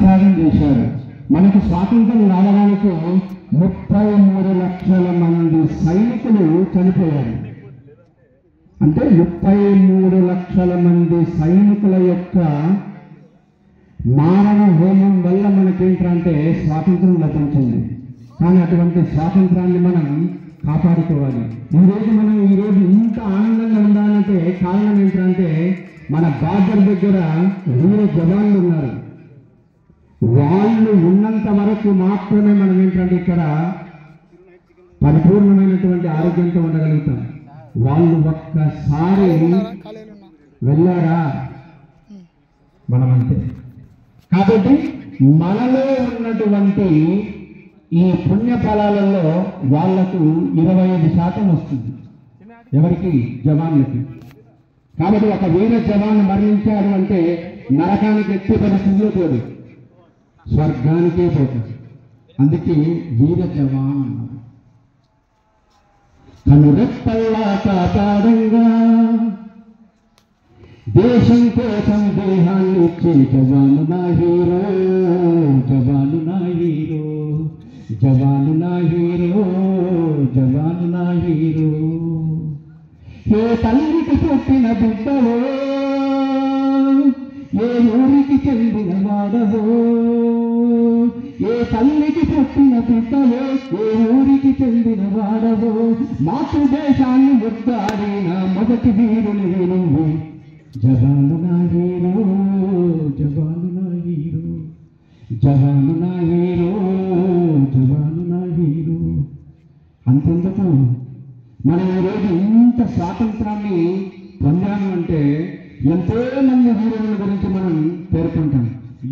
త్యాగం చేశారు. మనకు స్వాతంత్రం రావడానికి 33 లక్షల మంది సైనికులు చనిపోయారు. అంటే 33 లక్షల మంది సైనికుల యొక్క మారణ హోమం వల్ల మనకేంటంటే స్వాతంత్రం లభించింది. కానీ అటువంటి స్వాతంత్రాన్ని మనం కాపాడుకోవాలి. ఈరోజు ఇంత ఆనందంగా ఉండాలంటే కారణం ఏంటంటే మన బార్డర్ దగ్గర వీర జవాన్లు ఉన్నారు. వాళ్ళు ఉన్నంత వరకు మాత్రమే మనం ఏంటంటే ఇక్కడ పరిపూర్ణమైనటువంటి ఆరోగ్యంతో ఉండగలుగుతాం. వాళ్ళు ఒక్కసారి వెళ్ళారా మనమంతే. కాబట్టి మనలో ఉన్నటువంటి ఈ పుణ్య ఫలాలలో వాళ్లకు 25% వస్తుంది. ఎవరికి? జవాన్లకి. కాబట్టి ఒక వీర జవాన్ మరణించాడు అంటే నరకానికి ఎత్తి పరిస్థితుల్లో పోదు, స్వర్గానికే పోతుంది. అందుకే వీర జవాన్ అన్నారు. కనురెప్పల్లా కాపాడంగా దేశం కోసం దేహాన్ని ఇచ్చే జవాను నా హీరో, జవాను నా హీరో, జవాను నా హీరో, జవాను నా హీరో. ఏ తల్లికి పుట్టిన బిడ్డవో, ఏ ఊరికి చెందిన వాడవో, ఏ తల్లికి పుట్టిన బిడ్డవో, ఏ ఊరికి చెందిన వాడవో, మాతృదేశాన్ని ముద్దాడిన మొదటి వీరుని నువ్వు. జవాను నా హీరో, జవాను నా హీరో, జవాను నా హీరో, జవాను నా హీరో. అంతెందుకు మనం ఈరోజు ఇంత స్వాతంత్రాన్ని పొందాము అంటే ఎంతో మంది వీరుల గురించి మనం పేర్కొంటాం.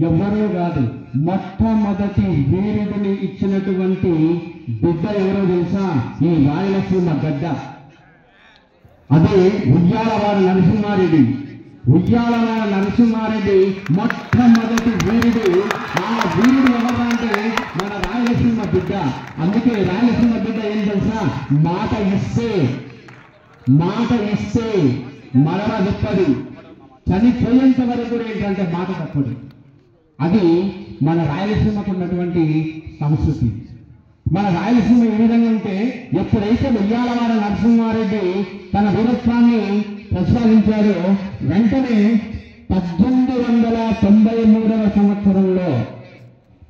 ఎవరో కాదు, మొట్టమొదటి వీరుడిని ఇచ్చినటువంటి బిడ్డ ఎవరో తెలుసా? ఈ రాయలసీమ గడ్డ. అదే ఉయ్యాలవాడ నరసింహారెడ్డి. ఉయ్యాలవాడ నరసింహారెడ్డి మొట్టమొదటి వీరుడు. ఆ వీరుడు ఎవరంటే మన రాయలసీమ బిడ్డ. అందుకే రాయలసీమ బిడ్డ ఏం తెలుసా? మాట ఇస్తే మరవ విప్పదు, చనిపోయేంత వరకు కూడా ఏంటంటే మాట తప్పదు. అది మన రాయలసీమకు ఉన్నటువంటి సంస్కృతి. మన రాయలసీమ ఏ విధంగా ఉంటే ఎప్పుడైతే ఉయ్యాలవాడ నరసింహారెడ్డి తన వీరత్వాన్ని ప్రసాదించాడో వెంటనే 1893వ సంవత్సరంలో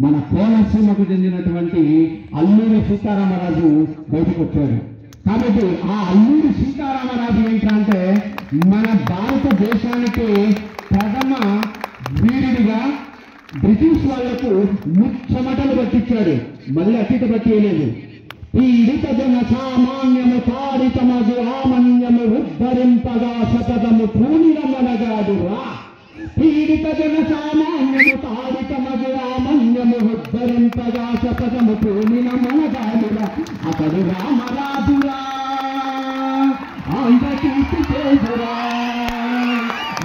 మన కోనసీమకు చెందినటువంటి అల్లూరి సీతారామరాజు బయటకు వచ్చాడు. కాబట్టి ఆ అల్లూరి సీతారామరాజు ఏంటంటే మన భారతదేశానికి ప్రథమ వీరుడిగా బ్రిటిష్ వాళ్లకు ముచ్చమటలు పట్టించాడు. మళ్ళీ అతిథ పట్టేయలేదు. పీడిత జన సామాన్యము తాడితమగు ఆమన్యము ఉద్ధరింపగా సతతము పూనిన మనగాడురా. పీడిత జన సామాన్యము తాడితమగు ఆమన్యము ఉద్ధరింపగా సతతము పూనిన మనగాడురా. అతడు రామరాజురా, ఆంధ్రకీర్తి చేసురా.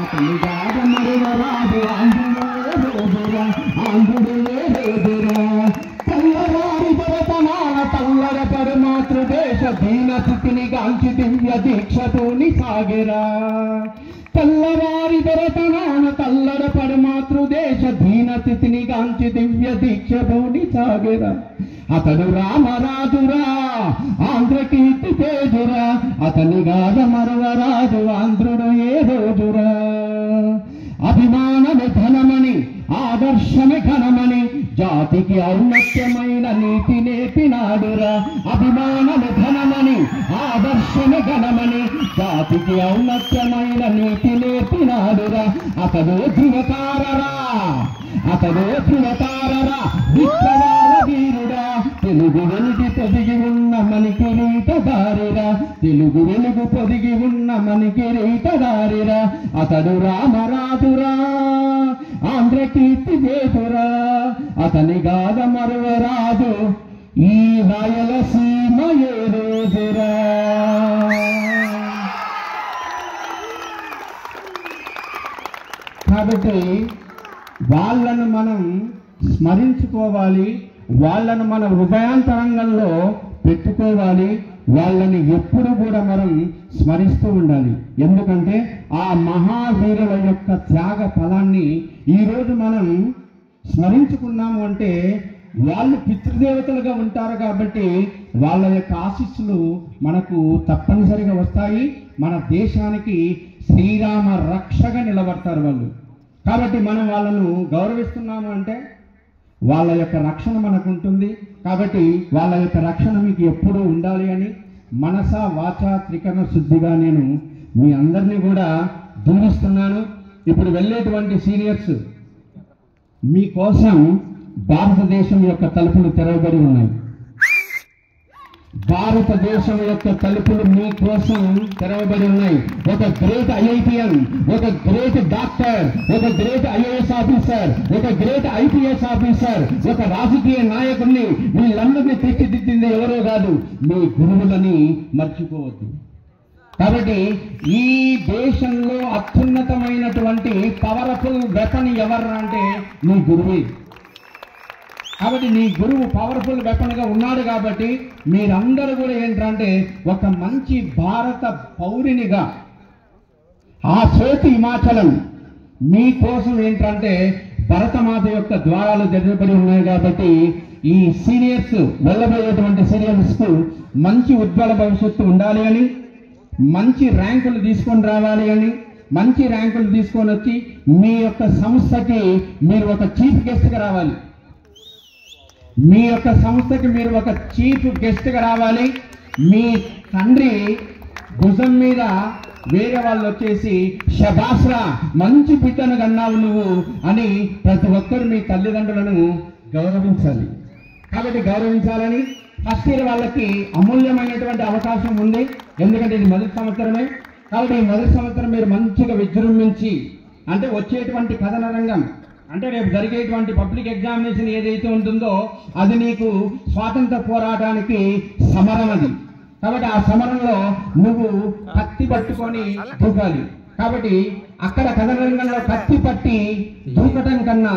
అతని గాడ మరువరాజు ఆంధ్రుడే రోజురా. తెల్లవారి భరతనాల తల్లర పరమాతృదేశ దీన స్థితిని గాంచి దివ్య దీక్షతోని సాగిరా. తెల్లవారి భరతనాల తల్లర పరమాతృదేశ దీన స్థితిని గాంచి దివ్య దీక్షతోని సాగిరా. అతడు రామరాజురా, ఆంధ్రకీర్తి తేజురా. అతని గాథ మరవరాజు ఆంధ్రుడు ఏ రోజురా. అభిమానమే ధనమని, ఆదర్శమే ఘనమని, జాతికి ఔన్నత్యమైన నీతి నేర్పినాడురా. అభిమానమే ధనమని, ఆదర్శమే ఘనమని, జాతికి ఔన్నత్యమైన నీతి నేర్పినాడురా. అతడు ధృవతారరా, అతడు ధృవతారరా, విశ్వవాద వీరుడా. తెలుగు వెలుగు పొదిగి ఉన్న మనకి రీతదారిరా, తెలుగు వెలుగు పొదిగి ఉన్న మనకి రీతదారిరా. అతడు రామరాజురా, ఆంధ్రకీర్తి చేసురా. అతని గాథ మరువరాజు ఈ రాయలసీమ ఏ రోజురా. కాబట్టి వాళ్ళను మనం స్మరించుకోవాలి, వాళ్ళను మన హృదయాంతరంగంలో పెట్టుకోవాలి, వాళ్ళని ఎప్పుడు కూడా మనం స్మరిస్తూ ఉండాలి. ఎందుకంటే ఆ మహావీరుల యొక్క త్యాగ ఫలాన్ని ఈరోజు మనం స్మరించుకున్నాము అంటే వాళ్ళు పితృదేవతలుగా ఉంటారు కాబట్టి వాళ్ళ యొక్క ఆశీస్సులు మనకు తప్పనిసరిగా వస్తాయి. మన దేశానికి శ్రీరామ రక్షగా నిలబడతారు వాళ్ళు. కాబట్టి మనం వాళ్ళను గౌరవిస్తున్నాము అంటే వాళ్ళ యొక్క రక్షణ మనకు ఉంటుంది. కాబట్టి వాళ్ళ యొక్క రక్షణ మీకు ఎప్పుడూ ఉండాలి అని మనస వాచ త్రికరణ శుద్ధిగా నేను మీ అందరినీ కూడా దీవిస్తున్నాను. ఇప్పుడు వెళ్ళేటువంటి సీనియర్స్ మీకోసం భారతదేశం యొక్క తలుపులు తెరవబడి ఉన్నాయి. భారతదేశం యొక్క తలుపులు మీకోసం తెరవబడి ఉన్నాయి. ఒక గ్రేట్ ఐఐటిఎన్, ఒక గ్రేట్ డాక్టర్, ఒక గ్రేట్ ఐఏఎస్ ఆఫీసర్, ఒక గ్రేట్ ఐపీఎస్ ఆఫీసర్, ఒక రాజకీయ నాయకుడిని వీళ్ళందరినీ తీర్చిదిద్దింది ఎవరో కాదు, మీ గురువులని మర్చిపోవద్దు. కాబట్టి ఈ దేశంలో అత్యున్నతమైనటువంటి పవర్ఫుల్ వెపన్ ఎవరు అంటే నీ గురువే. కాబట్టి నీ గురువు పవర్ఫుల్ వెపన్ గా ఉన్నాడు. కాబట్టి మీరందరూ కూడా ఏంటంటే ఒక మంచి భారత పౌరునిగా ఆ చేతి హిమాచలం మీకోసం ఏంటంటే భరతమాత యొక్క ద్వారాలు తెరవబడి ఉన్నాయి. కాబట్టి ఈ సీనియర్స్ వెళ్ళబోయేటువంటి సీనియర్స్ కు మంచి ఉజ్వల భవిష్యత్తు ఉండాలి అని, మంచి ర్యాంకులు తీసుకొని రావాలి అని, మంచి ర్యాంకులు తీసుకొని వచ్చి మీ యొక్క సంస్థకి మీరు ఒక చీఫ్ గెస్ట్ గా రావాలి. మీ యొక్క సంస్థకి మీరు ఒక చీఫ్ గెస్ట్ గా రావాలి. మీ తండ్రి భుజం మీద వేరే వాళ్ళు వచ్చేసి శబాస్రా మంచి బిడ్డను కన్నావు నువ్వు అని ప్రతి ఒక్కరు మీ తల్లిదండ్రులను గౌరవించాలి. కాబట్టి గౌరవించాలని ఫస్ట్ ఇయర్ వాళ్ళకి అమూల్యమైనటువంటి అవకాశం ఉంది. ఎందుకంటే ఇది మొదటి సంవత్సరమే. కాబట్టి ఈ మొదటి సంవత్సరం మీరు మంచిగా విజృంభించి అంటే వచ్చేటువంటి కథన రంగం అంటే రేపు జరిగేటువంటి పబ్లిక్ ఎగ్జామినేషన్ ఏదైతే ఉంటుందో అది నీకు స్వాతంత్ర పోరాటానికి సమరం అది. కాబట్టి ఆ సమరంలో నువ్వు కత్తి పట్టుకొని దూకాలి. కాబట్టి అక్కడ కథన రంగంలో కత్తి పట్టి దూకటం కన్నా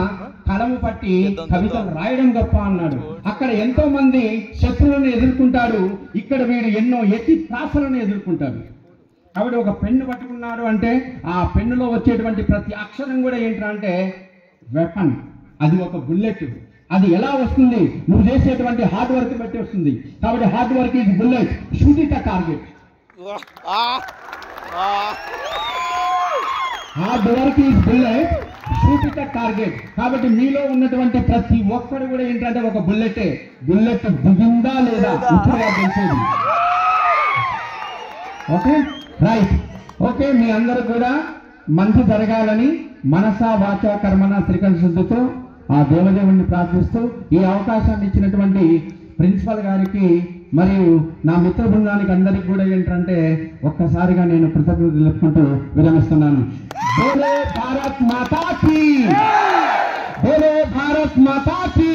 కలము పట్టి కవితలు రాయడం గొప్ప అన్నాడు. అక్కడ ఎంతో మంది శత్రువులను ఎదుర్కొంటాడు, ఇక్కడ వీడు ఎన్నో ఎత్తి త్రాసలను ఎదుర్కొంటాడు. కాబట్టి ఒక పెన్ను పట్టుకున్నాడు అంటే ఆ పెన్నులో వచ్చేటువంటి ప్రతి అక్షరం కూడా ఏంటంటే వెపన్, అది ఒక బుల్లెట్. అది ఎలా వస్తుంది? నువ్వు చేసేటువంటి హార్డ్ వర్క్ బట్టి వస్తుంది. కాబట్టి hard work is bullet, shoot it at target. Hard work is bullet, shoot it at target. కాబట్టి మీలో ఉన్నటువంటి ప్రతి ఒక్కరు కూడా ఏంటంటే ఒక బుల్లెటే. బుల్లెట్ దిగిందా లేదా ఇప్పుడు తెలిసేది. Okay right. ఓకే మీ అందరూ కూడా మంచి జరగాలని మనస వాచ కర్మణ త్రికరణ శుద్ధితో ఆ దేవదేవుణ్ణి ప్రార్థిస్తూ ఈ అవకాశాన్ని ఇచ్చినటువంటి ప్రిన్సిపల్ గారికి మరియు నా మిత్ర బృందానికి అందరికీ కూడా ఏంటంటే ఒక్కసారిగా నేను కృతజ్ఞతలు తెలుపుకుంటూ విరమిస్తున్నాను. బోలో భారత్ మాతా కీ, బోలో భారత్ మాతా కీ.